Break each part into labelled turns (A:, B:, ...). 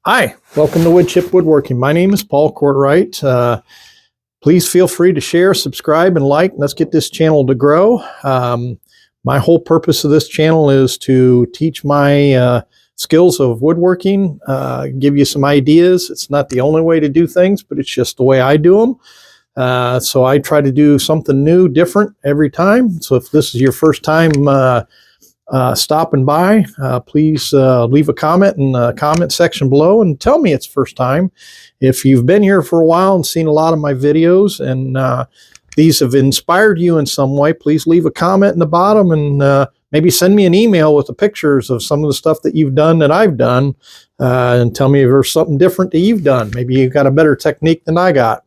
A: Hi, welcome to Wood Chip Woodworking. My name is Paul Courtwright. Please feel free to share, subscribe, and like. Let's get this channel to grow. My whole purpose of this channel is to teach my skills of woodworking, give you some ideas. It's not the only way to do things, but it's just the way I do them. So I try to do something new, different every time. So if this is your first time stopping by, please leave a comment in the comment section below and tell me it's first time. If you've been here for a while and seen a lot of my videos and these have inspired you in some way, please leave a comment in the bottom and maybe send me an email with the pictures of some of the stuff that you've done that I've done, and tell me if there's something different that you've done. Maybe you've got a better technique than I got.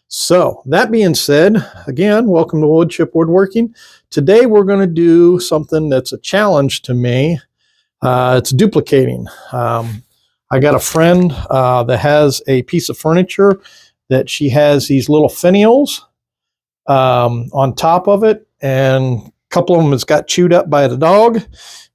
A: So that being said, again, welcome to Wood Chip Woodworking. Today we're going to do something that's a challenge to me. It's duplicating. I got a friend that has a piece of furniture that she has these little finials on top of it, and a couple of them has got chewed up by the dog.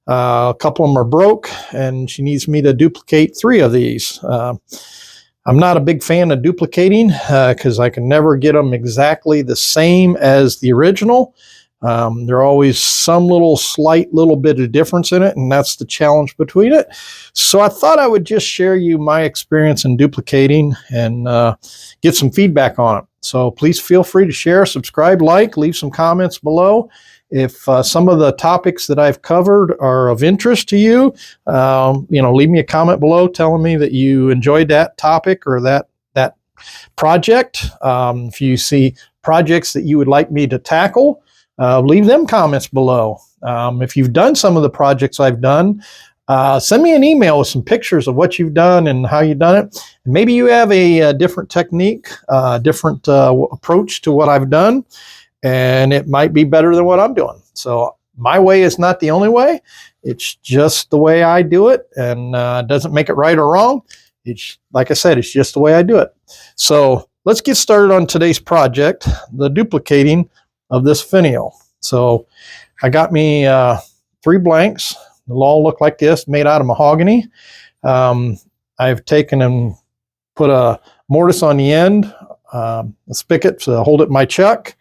A: A couple of them are broke, and she needs me to duplicate 3 of these. I'm not a big fan of duplicating because I can never get them exactly the same as the original. There are always some slight little bit of difference in it, and that's the challenge between it. So I thought I would just share you my experience in duplicating and get some feedback on it. So please feel free to share, subscribe, like, leave some comments below. If some of the topics that I've covered are of interest to you, leave me a comment below telling me that you enjoyed that topic or that project. If you see projects that you would like me to tackle, leave them comments below. If you've done some of the projects I've done, send me an email with some pictures of what you've done and how you've done it. Maybe you have a different technique, different approach to what I've done, and it might be better than what I'm doing. So my way is not the only way. It's just the way I do it, and doesn't make it right or wrong. It's, like I said, it's just the way I do it. So let's get started on today's project, the duplicating of this finial. So I got me 3 blanks. They'll all look like this, made out of mahogany. I've taken and put a mortise on the end, a spigot to hold it in my chuck.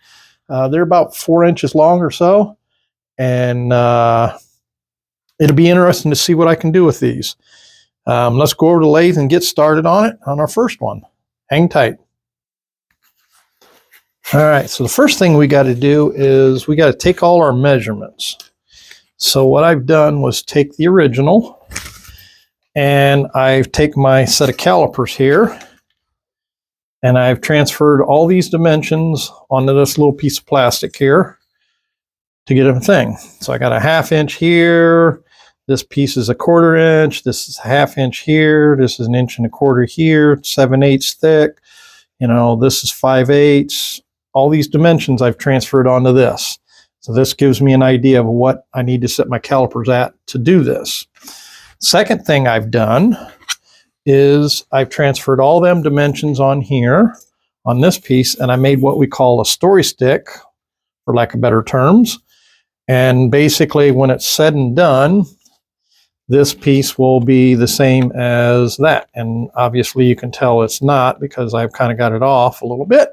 A: They're about 4 inches long or so, and it'll be interesting to see what I can do with these. Let's go over to the lathe and get started on it on our first one. Hang tight. All right, so the first thing we got to do is we got to take all our measurements. So what I've done was take the original, and I've taken my set of calipers here, and I've transferred all these dimensions onto this little piece of plastic here to get a thing. So I got a 1/2 inch here. This piece is a 1/4 inch. This is a 1/2 inch here. This is 1 1/4 inch here. 7/8 thick. This is 5/8. All these dimensions I've transferred onto this. So this gives me an idea of what I need to set my calipers at to do this. Second thing I've done is I've transferred all them dimensions on here, on this piece, and I made what we call a story stick, for lack of better terms. And basically, when it's said and done, this piece will be the same as that. And obviously you can tell it's not because I've kind of got it off a little bit,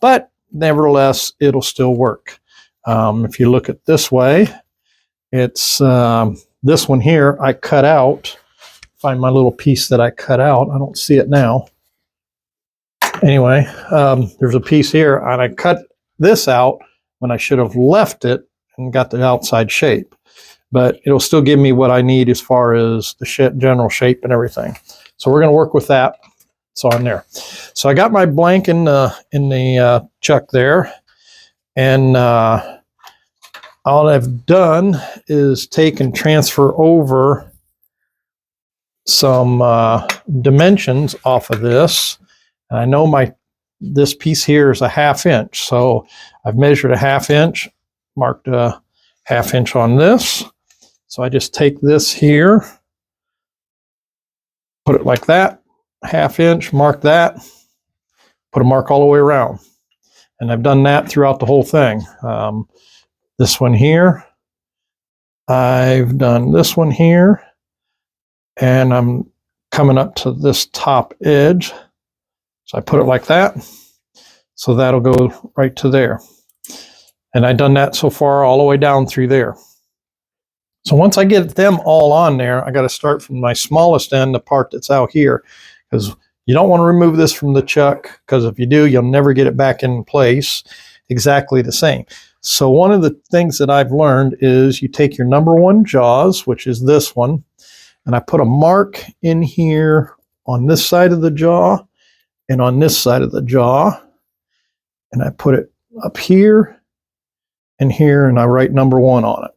A: but nevertheless, it'll still work. If you look at this way, it's this one here I cut out. Find my little piece that I cut out. I don't see it now. Anyway, there's a piece here, and I cut this out when I should have left it and got the outside shape. But it'll still give me what I need as far as the general shape and everything. So we're going to work with that. It's on there. So I got my blank in the chuck there, and all I've done is take and transfer over some dimensions off of this. And I know this piece here is a 1/2 inch, so I've measured a 1/2 inch, marked a 1/2 inch on this. So I just take this here, put it like that, 1/2 inch, mark that, put a mark all the way around. And I've done that throughout the whole thing. This one here, I've done this one here, and I'm coming up to this top edge. So I put it like that. So that'll go right to there. And I've done that so far all the way down through there. So once I get them all on there, I got to start from my smallest end, the part that's out here, because you don't want to remove this from the chuck, because if you do, you'll never get it back in place exactly the same. So one of the things that I've learned is you take your number 1 jaws, which is this one, and I put a mark in here on this side of the jaw and on this side of the jaw, and I put it up here and here, and I write number 1 on it.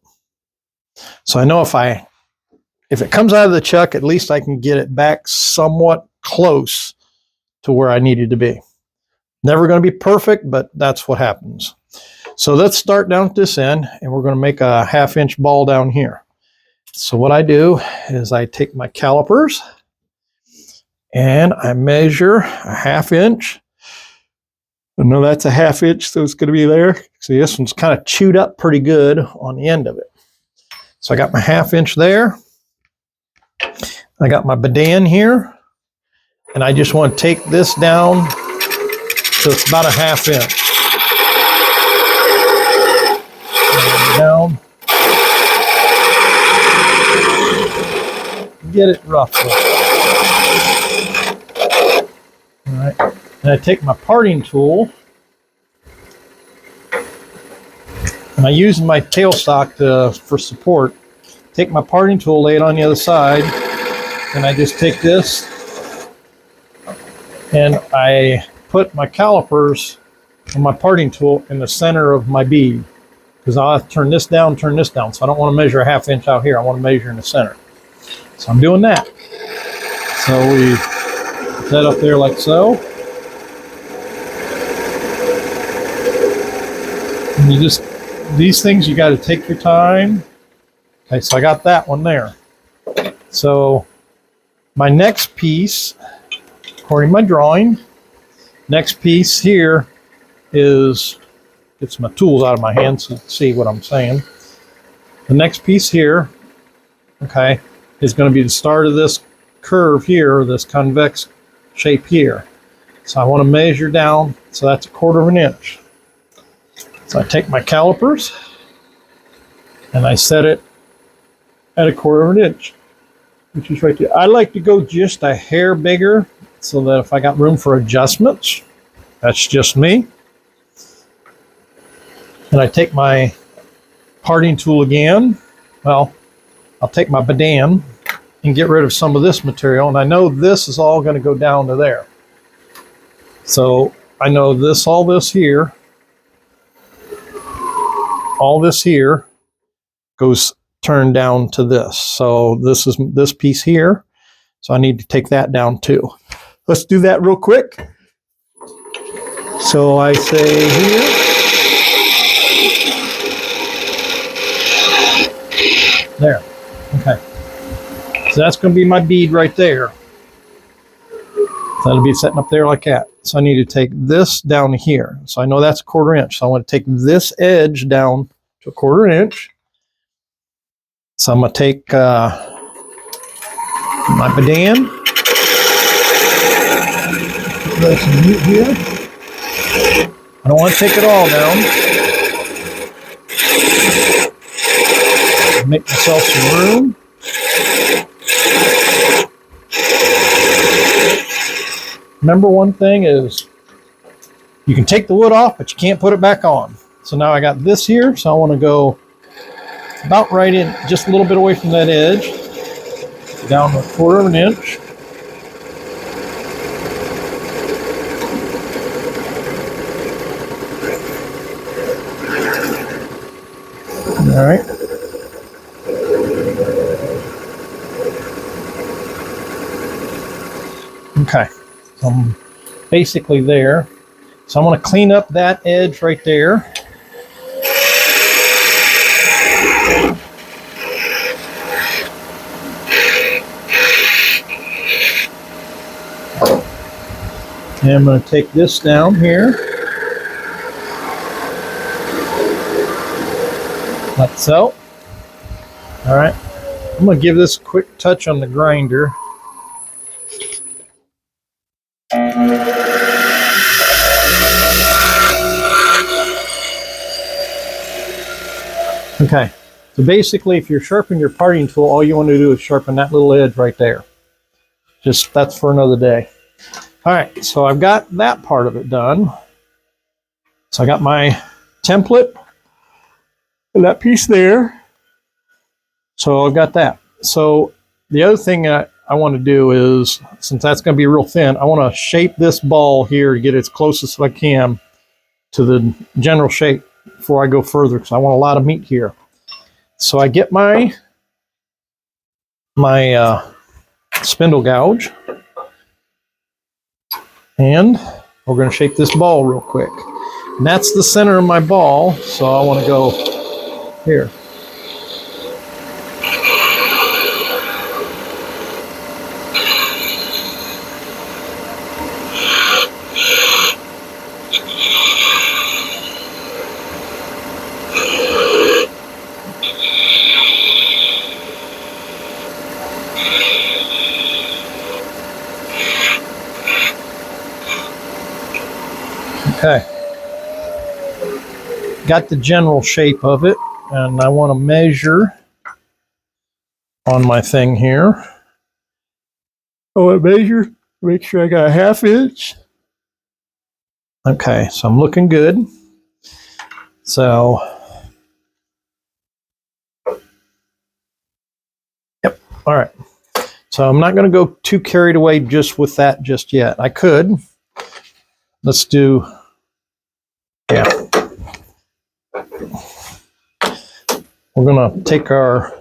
A: So I know if it comes out of the chuck, at least I can get it back somewhat close to where I needed to be. Never going to be perfect, but that's what happens. So let's start down at this end, and we're going to make a 1/2 inch ball down here. So what I do is I take my calipers and I measure a 1/2 inch. I know that's a 1/2 inch, so it's going to be there. See, this one's kind of chewed up pretty good on the end of it. So I got my 1/2 inch there. I got my bidan here, and I just want to take this down so it's about a 1/2 inch. Down. Get it roughly. All right. And I take my parting tool, and I use my tailstock for support. Take my parting tool, lay it on the other side, and I just take this and I put my calipers and my parting tool in the center of my bead, because I'll have to turn this down. So I don't want to measure a 1/2 inch out here. I want to measure in the center. So I'm doing that. So we put that up there like so. And you just, these things you got to take your time. Okay, so I got that one there. So my next piece, according to my drawing, next piece here is, get some tools out of my hands so you can see what I'm saying. The next piece here, okay, is going to be the start of this curve here, this convex shape here. So I want to measure down, so that's 1/4 inch. So I take my calipers and I set it at 1/4 inch, which is right there. I like to go just a hair bigger so that if I got room for adjustments, that's just me. And I take my parting tool again. Well, I'll take my bidan and get rid of some of this material. And I know this is all going to go down to there. So I know this, all this here goes turned down to this. So this is this piece here. So I need to take that down too. Let's do that real quick. So I say here. There. Okay. So that's going to be my bead right there. So that'll be setting up there like that. So I need to take this down here. So I know that's 1/4 inch. So I want to take this edge down to 1/4 inch. So I'm going to take my bidan. Put some meat here. I don't want to take it all down. Make myself some room. Remember, one thing is you can take the wood off, but you can't put it back on. So now I got this here, so I want to go about right in, just a little bit away from that edge, down to 1/4 inch. All right. Okay, so I'm basically there. So I'm going to clean up that edge right there. And I'm going to take this down here, like so. All right, I'm going to give this a quick touch on the grinder. Okay, so basically if you're sharpening your parting tool, all you want to do is sharpen that little edge right there. Just that's for another day. All right, so I've got that part of it done. So I got my template and that piece there. So I've got that. So the other thing I want to do is, since that's going to be real thin, I want to shape this ball here to get as close as I can to the general shape before I go further, because I want a lot of meat here. So I get my spindle gouge, and we're going to shape this ball real quick. And that's the center of my ball, so I want to go here. Okay, got the general shape of it, and I want to measure on my thing here. I want to measure, make sure I got a 1/2 inch. Okay, so I'm looking good. So, yep, all right. So I'm not going to go too carried away just with that just yet. I could. Let's do, yeah. We're going to take our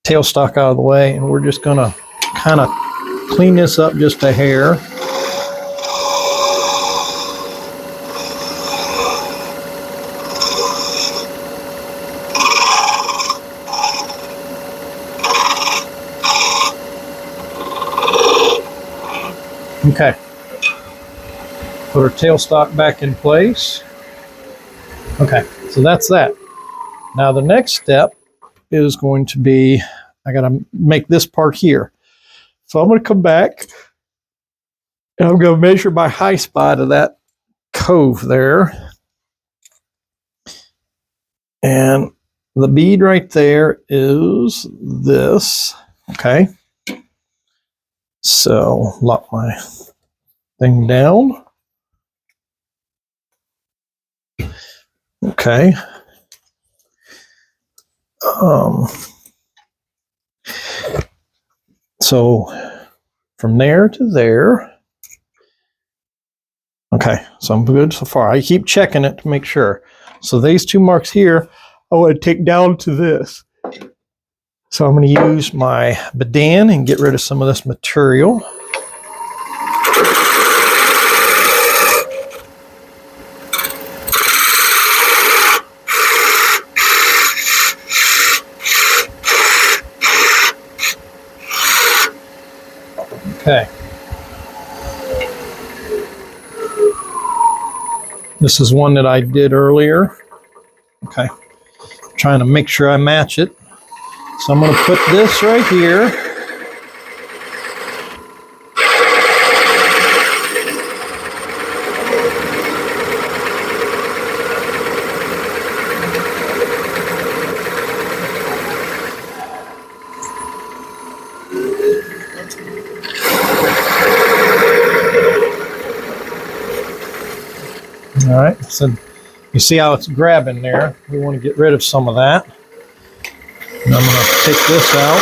A: tailstock out of the way, and we're just going to kind of clean this up just a hair. Okay. Put our tailstock back in place. Okay, so that's that. Now the next step is going to be, I got to make this part here. So I'm going to come back, and I'm going to measure my high spot of that cove there. And the bead right there is this. Okay. So lock my thing down. Okay. So from there to there. Okay, so I'm good so far. I keep checking it to make sure. So these 2 marks here, I want to take down to this. So I'm going to use my Badan and get rid of some of this material. Okay. This is one that I did earlier. Okay. Trying to make sure I match it. So I'm going to put this right here. All right, so you see how it's grabbing there. We want to get rid of some of that. And I'm going to take this out.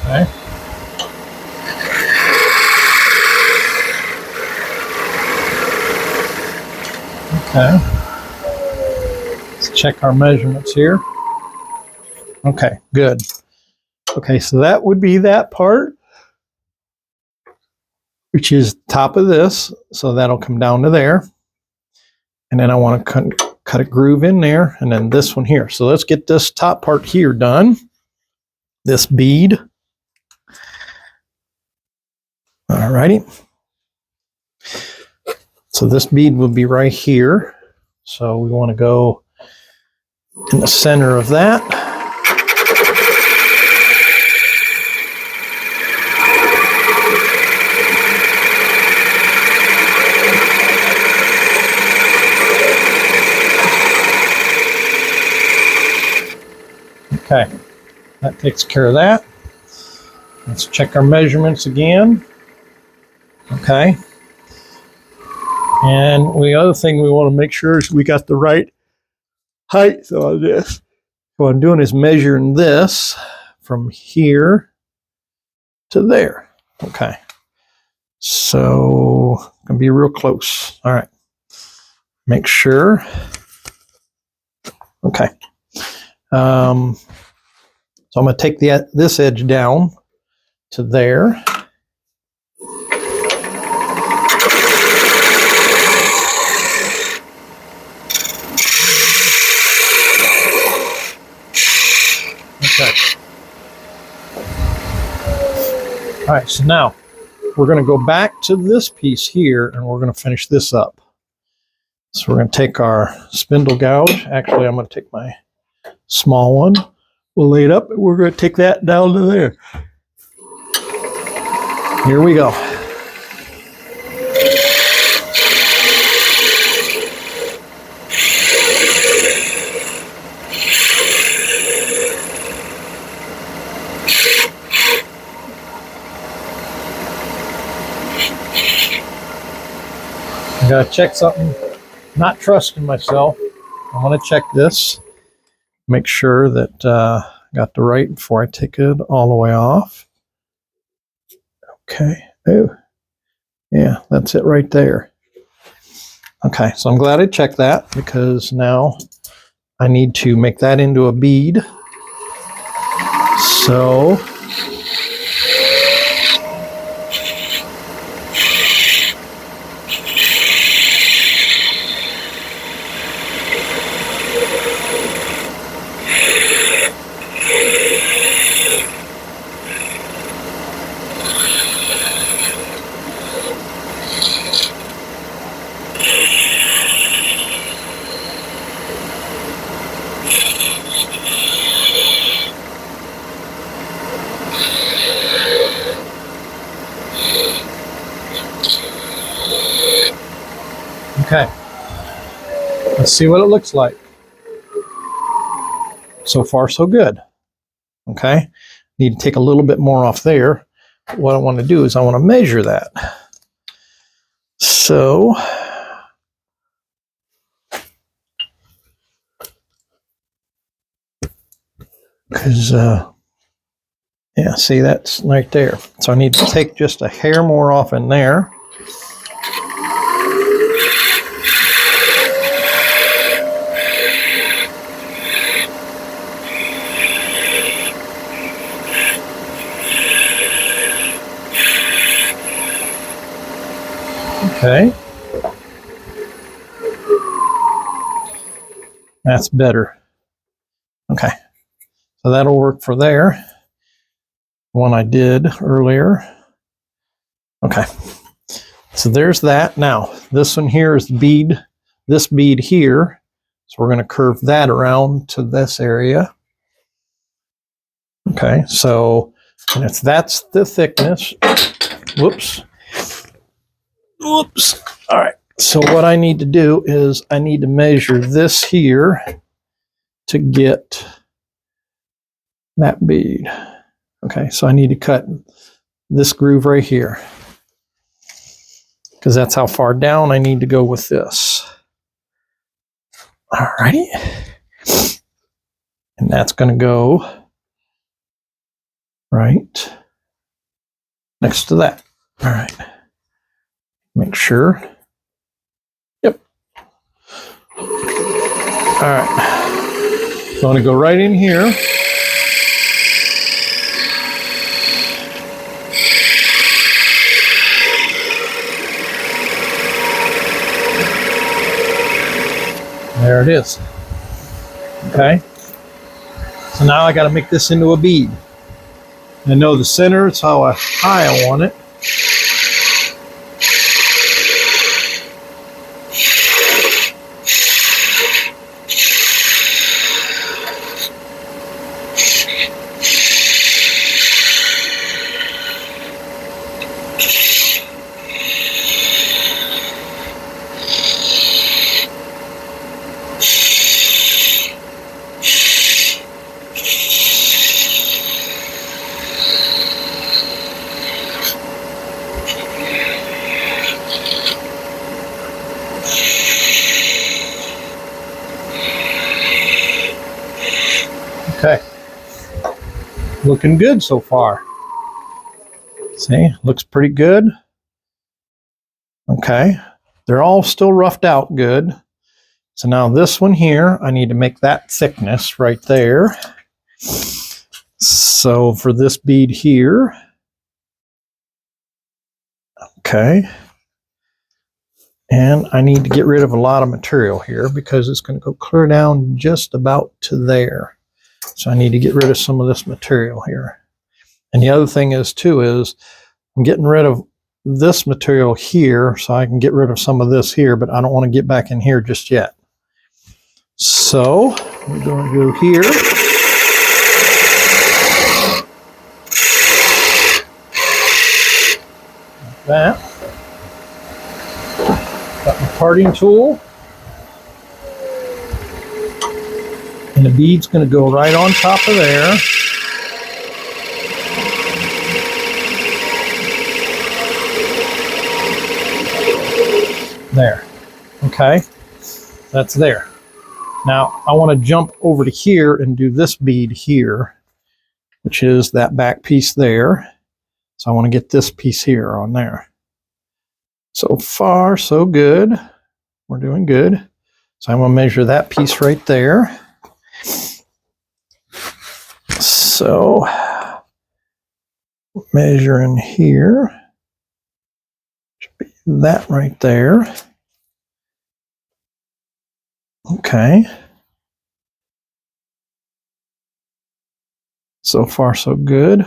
A: Okay. Okay. Let's check our measurements here. Okay, good. Okay, so that would be that part, which is top of this. So that'll come down to there. And then I want to cut a groove in there, and then this one here. So let's get this top part here done. This bead. All righty. So this bead will be right here. So we want to go in the center of that. Okay, that takes care of that. Let's check our measurements again. Okay. And the other thing we want to make sure is we got the right height on this. What I'm doing is measuring this from here to there. Okay. So it's going to be real close. All right. Make sure. Okay. So I'm going to take this edge down to there. Okay. All right, so now we're going to go back to this piece here and we're going to finish this up. So we're going to take our spindle gouge. Actually, I'm going to take my small one. We'll lay it up and we're going to take that down to there. Here we go. I gotta check something. Not trusting myself. I want to check this. Make sure that I got the right before I take it all the way off. Okay. Oh, yeah, that's it right there. Okay, so I'm glad I checked that because now I need to make that into a bead. So okay, let's see what it looks like. So far, so good. Okay, need to take a little bit more off there. What I want to do is I want to measure that. So, because, yeah, see, that's right there. So I need to take just a hair more off in there. Okay. That's better. Okay. So that'll work for there. One I did earlier. Okay. So there's that. Now, this one here is the bead, this bead here. So we're going to curve that around to this area. Okay. So and if that's the thickness, whoops. Whoops. All right. So what I need to do is I need to measure this here to get that bead. Okay. So I need to cut this groove right here because that's how far down I need to go with this. All righty. And that's going to go right next to that. All right. Make sure. Yep. All right. So I'm going to go right in here. There it is. Okay. So now I got to make this into a bead. I know the center is how high I want it. looking good so far. See, looks pretty good. Okay, they're all still roughed out good. So now this one here, I need to make that thickness right there. So for this bead here, okay, and I need to get rid of a lot of material here because it's going to go clear down just about to there. So I need to get rid of some of this material here. And the other thing is too is I'm getting rid of this material here so I can get rid of some of this here, but I don't want to get back in here just yet. So we're going to go here. Like that. Got my parting tool. And the bead's going to go right on top of there. There. Okay. That's there. Now I want to jump over to here and do this bead here, which is that back piece there. So I want to get this piece here on there. So far, so good. We're doing good. So I'm going to measure that piece right there. So measuring here. Should be that right there. Okay. So far, so good.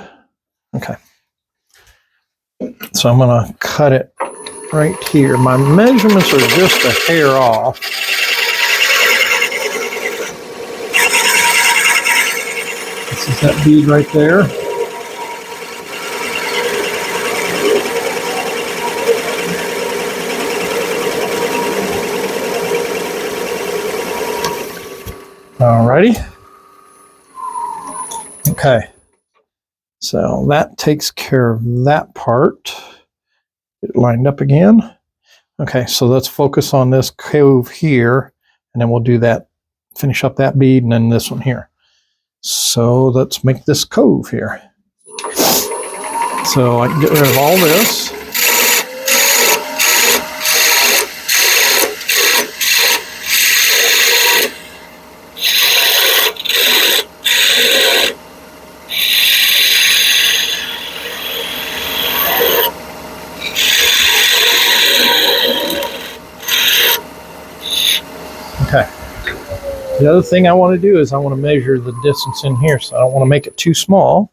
A: Okay. So I'm going to cut it right here. My measurements are just a hair off. This is that bead right there. Alrighty. Okay. So that takes care of that part. Get it lined up again. Okay, so let's focus on this cove here, and then we'll do that, finish up that bead, and then this one here. So let's make this cove here. So I can get rid of all this. Okay. The other thing I want to do is I want to measure the distance in here, so I don't want to make it too small.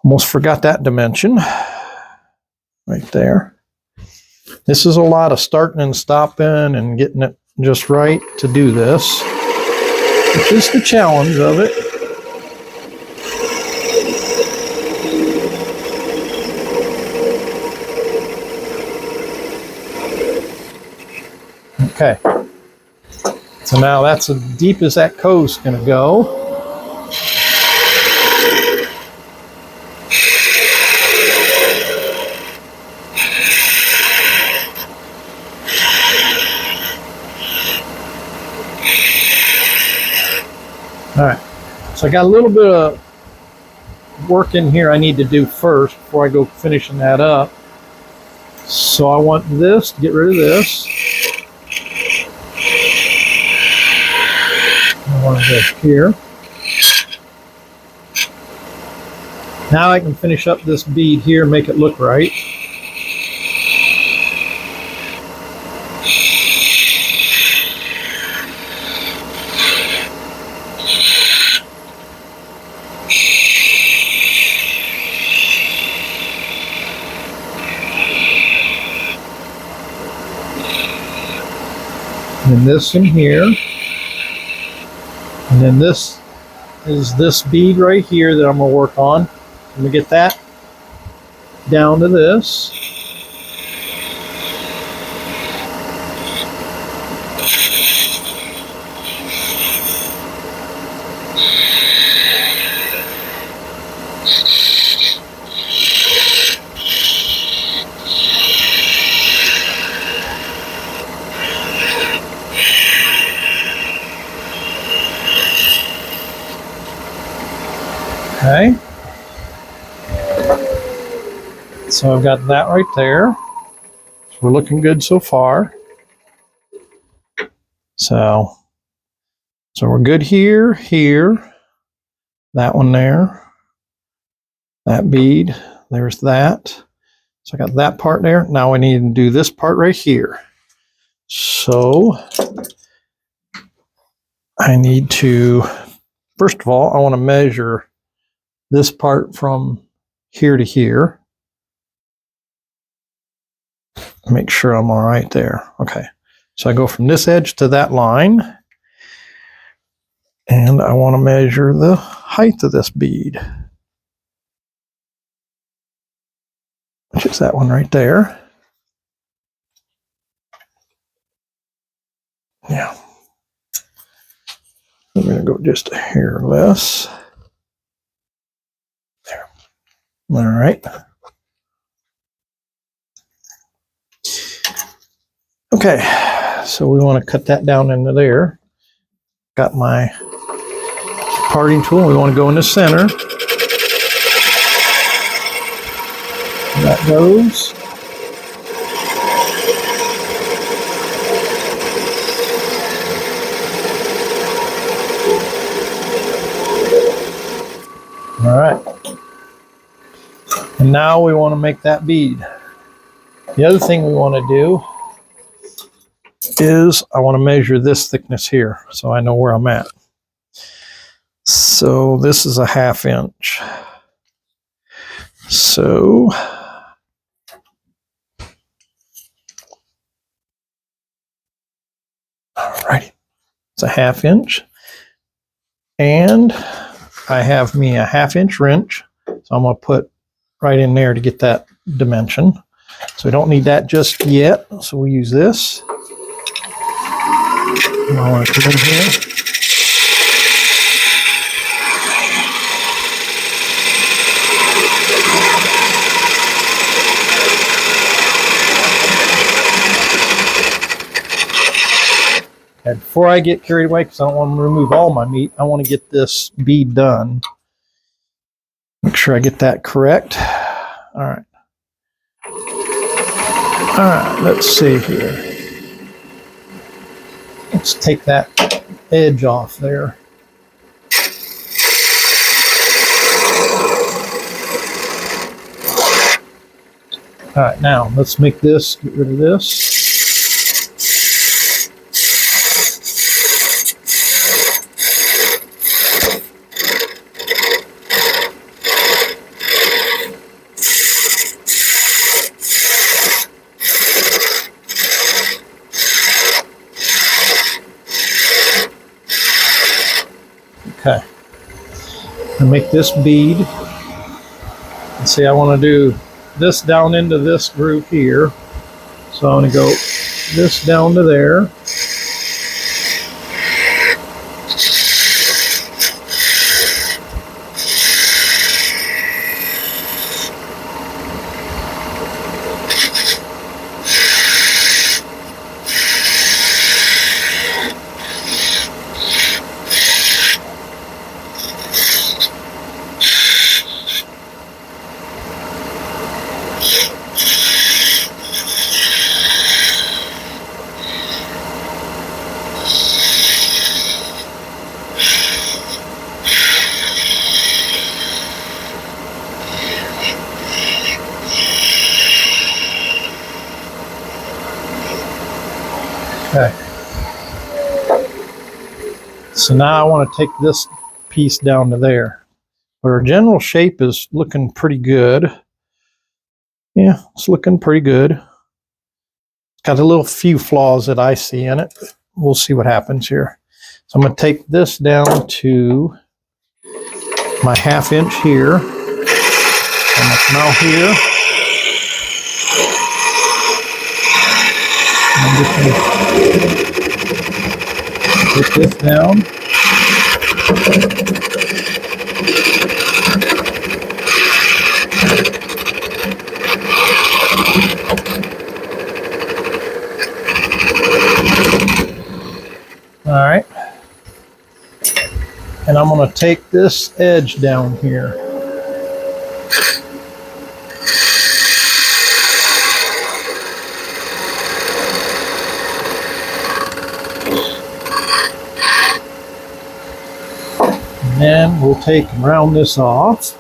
A: Almost forgot that dimension right there. This is a lot of starting and stopping and getting it just right to do this, which is the challenge of it. Okay, so now that's as deep as that cove's going to go. All right, so I got a little bit of work in here I need to do first before I go finishing that up. So I want this, to get rid of this. I want to go here. Now I can finish up this bead here and make it look right. And this in here. And then this is this bead right here that I'm going to work on. I'm going to get that down to this. Okay. So I've got that right there. We're looking good so far. So we're good here, that one there, that bead, there's that. So I got that part there. Now I need to do this part right here. So I need to, first of all, I want to measure this part from here to here. Make sure I'm all right there. Okay. So I go from this edge to that line. And I want to measure the height of this bead, which is that one right there. Yeah. I'm going to go just a hair less. There. All right. Okay. So we want to cut that down into there. Got my parting tool. We want to go in the center. That goes. All right. And now we want to make that bead. The other thing we want to do is I want to measure this thickness here so I know where I'm at. So this is a 1/2 inch. So alrighty, it's a 1/2 inch. And I have me a 1/2 inch wrench. So I'm going to put right in there to get that dimension. So we don't need that just yet. So we use this. And I want to come in here. And before I get carried away, because I don't want to remove all my meat, I want to get this bead done. Make sure I get that correct. All right. All right, let's see here. Let's take that edge off there. All right, now let's make this, get rid of this. Okay, and make this bead. And see, I want to do this down into this groove here. So I'm going to go this down to there. Okay. So now I want to take this piece down to there. But our general shape is looking pretty good. Yeah, it's looking pretty good. It's got a little few flaws that I see in it. We'll see what happens here. So I'm going to take this down to my 1/2 inch here. I'm going to come out here. I'm just going to put this down. All right. And I'm going to take this edge down here. And then we'll take and round this off.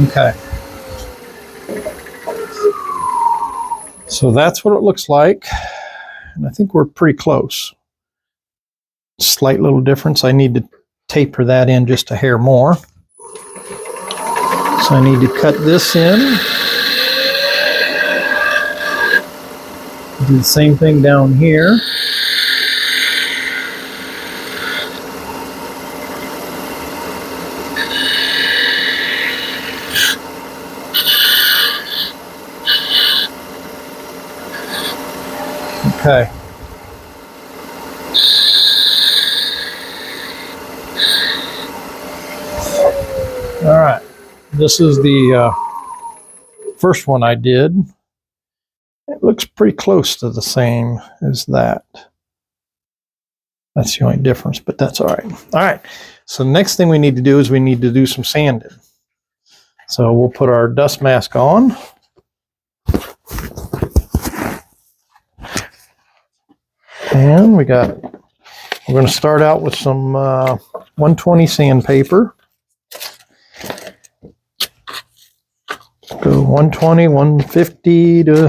A: Okay. So that's what it looks like. And I think we're pretty close. Slight little difference. I need to taper that in just a hair more. So I need to cut this in. Do the same thing down here. Okay. All right. This is the first one I did. It looks pretty close to the same as that. That's the only difference, but that's all right. All right. So the next thing we need to do is we need to do some sanding. So we'll put our dust mask on. And we're going to start out with some 120 sandpaper. Go 120, 150 to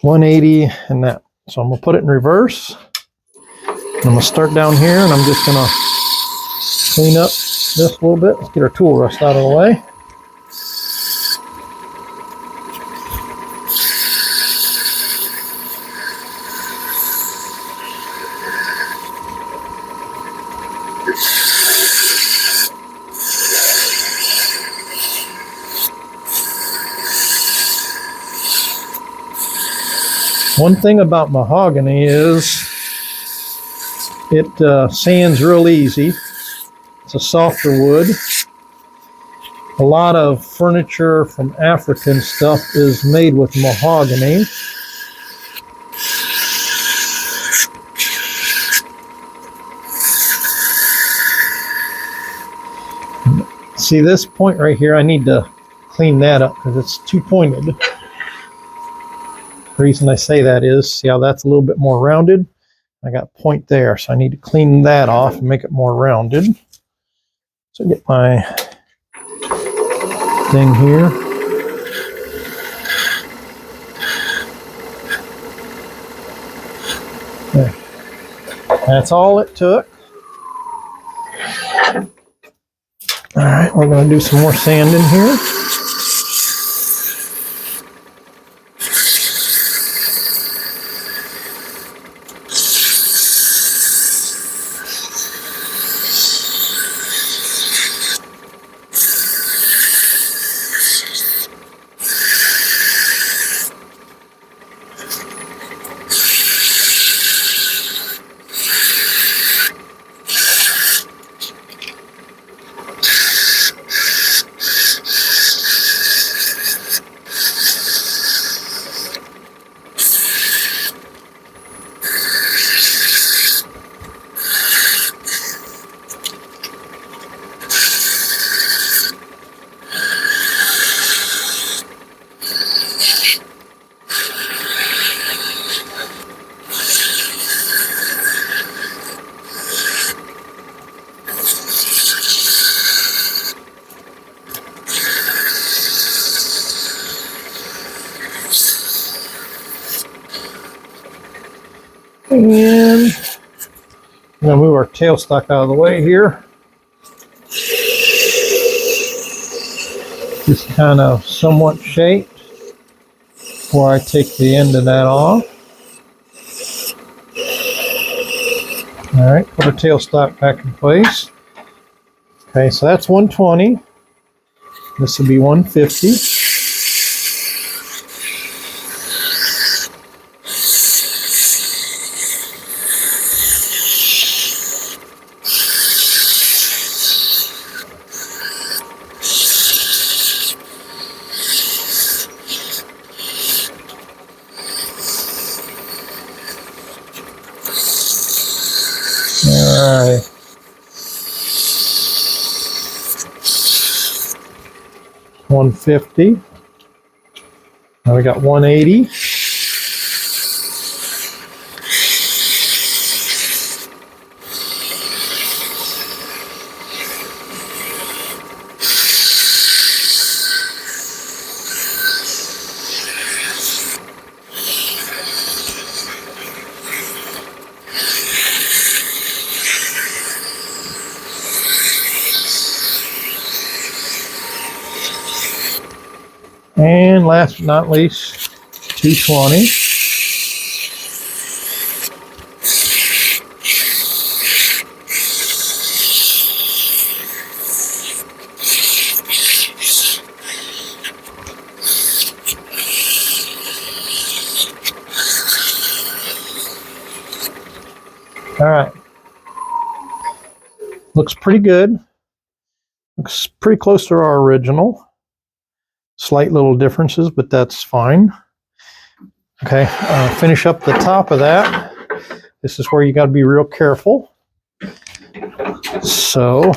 A: 180 and that. So I'm going to put it in reverse. I'm going to start down here and I'm just going to clean up this a little bit. Let's get our tool rust out of the way. One thing about mahogany is it sands real easy. It's a softer wood. A lot of furniture from African stuff is made with mahogany. See this point right here, I need to clean that up because it's too pointed. The reason I say that is, see how that's a little bit more rounded? I got point there, so I need to clean that off and make it more rounded. So get my thing here. There. That's all it took. All right, we're going to do some more sanding here. And I'm going to move our tailstock out of the way here. Just kind of somewhat shaped. before I take the end of that off. All right, put our tailstock back in place. Okay, so that's 120. This will be 150. All right. 150. Now we got 180. And last but not least, 220. All right. Looks pretty good. Looks pretty close to our original. Slight little differences, but that's fine. Okay, finish up the top of that. This is where you got to be real careful. So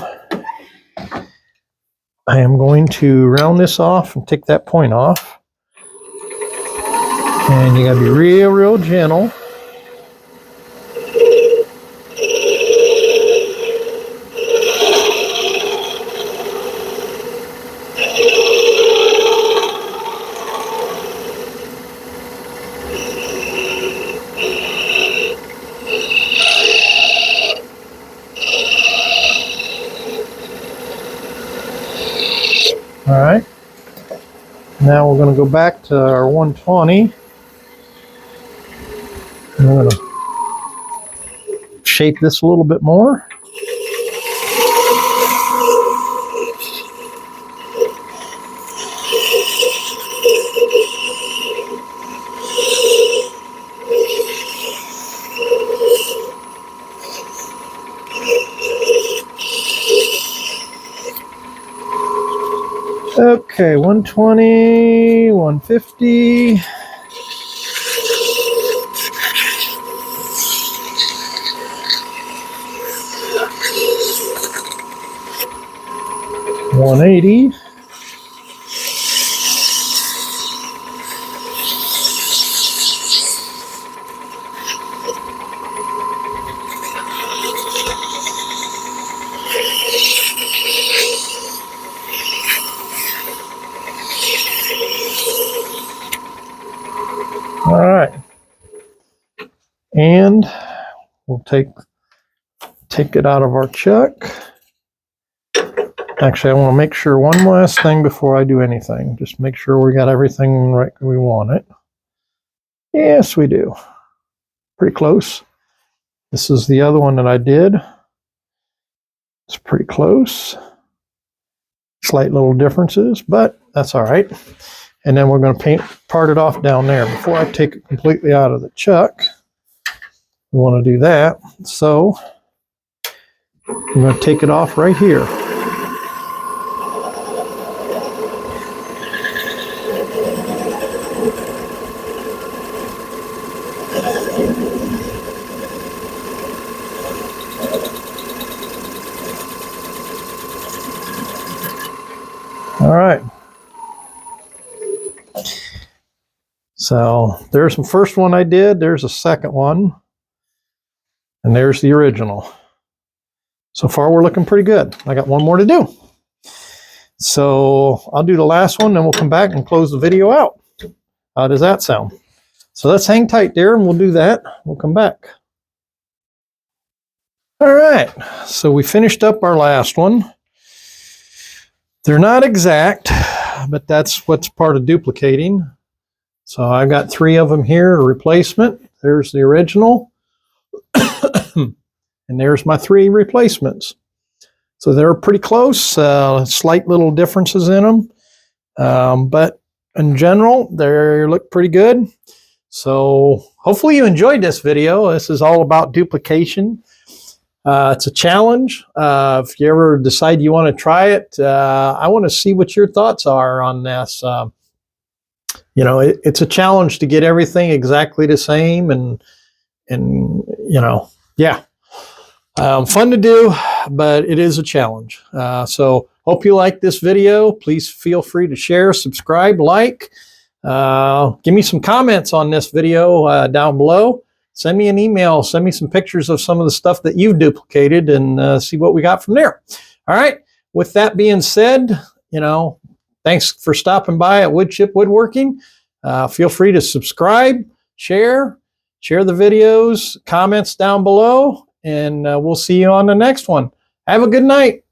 A: I am going to round this off and take that point off. And you got to be real, real gentle. All right, now we're going to go back to our 120. I'm going to shape this a little bit more. Okay, 120, 150. $180. All right, and we'll take it out of our chuck. Actually, I want to make sure one last thing before I do anything. Just make sure we got everything right we want it. Yes, we do. Pretty close. This is the other one that I did. It's pretty close. Slight little differences, but that's all right. And then we're going to part it off down there. Before I take it completely out of the chuck, we want to do that. So I'm going to take it off right here. All right. So there's the first one I did. There's the second one. And there's the original. So far, we're looking pretty good. I got one more to do. So I'll do the last one, and we'll come back and close the video out. How does that sound? So let's hang tight there, and we'll do that. We'll come back. All right. So we finished up our last one. They're not exact, but that's what's part of duplicating. So I got 3 of them here, a replacement. There's the original. And there's my 3 replacements. So they're pretty close, slight little differences in them. But in general, they look pretty good. So hopefully you enjoyed this video. This is all about duplication. It's a challenge. If you ever decide you want to try it, I want to see what your thoughts are on this. You know, it's a challenge to get everything exactly the same, and you know, yeah. Fun to do, but it is a challenge. So hope you like this video. Please feel free to share, subscribe, like. Give me some comments on this video down below. Send me an email. Send me some pictures of some of the stuff that you've duplicated and see what we got from there. All right. With that being said, you know, thanks for stopping by at Woodchip Woodworking. Feel free to subscribe, share the videos, comments down below. And we'll see you on the next one. Have a good night.